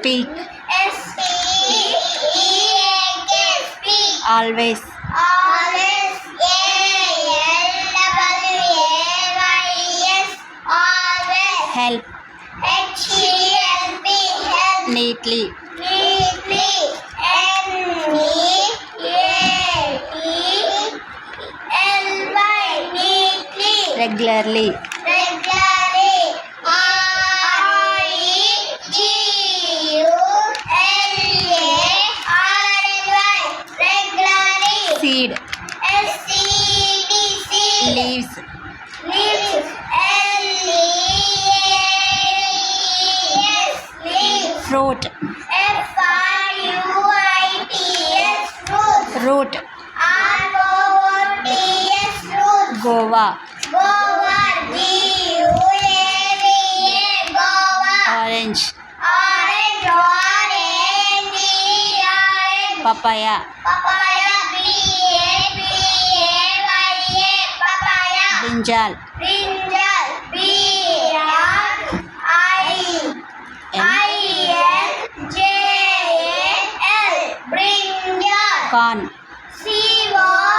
speak, S-P-E-A-K, speak. always, Always, A-L-W-A-Y-S, always. help, H-E-L-P, help. neatly, Neatly, N-E-A-T-L-Y, neatly. regularly, Regularly, R-E-G-U-L-A-R-L-Y, regularly. seed, S-C-E-D, seed. leaves, Leaves, L-E-A-V-E-S, leaves. fruit, F-R-U-I-T-S, fruit. root, R-O-O-T-S, fruit. guava, Goa, G-U-A-V-A, Goa. orange, Orange, orange, papaya, papaya, B-A-P-A-Y-A, papaya. brinjal, Brinjal, B-R-I-N-J-A-L, brinjal. corn, C-O-R-N,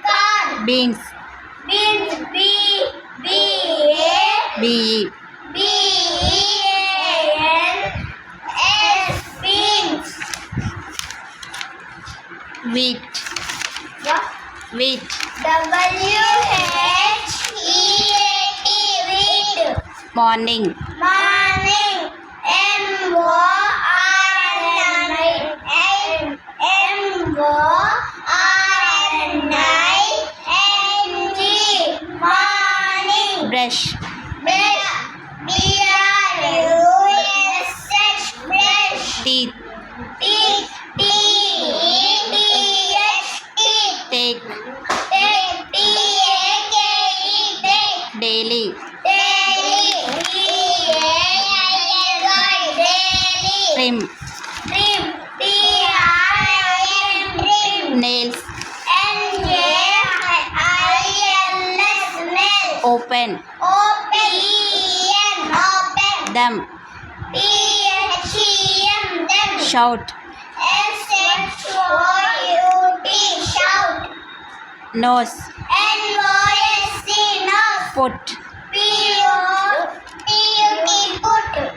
corn. beans, Beans, B-B-A, bee, B-E-A-N-S, beans. wheat, What? wheat, W-H-E-A-T, wheat. morning, Morning, M-O-R-N-I-N-G, morning. brush, Brush, B-R-U-S-H, brush. teeth, Teeth, T-E-E-T-H, teeth. take, Take, T-A-K-E, take. daily, Daily, D-A-I-L-Y, daily. trim, Trim, T-R-I-M, trim. nails, N-A-I-L-S, nail. open, O-P-E-N, open. them, T-H-E-M, them. shout, S-H-O-U-T, shout. nose, N-O-S-E, nose. put, P-O-T-U-T, put.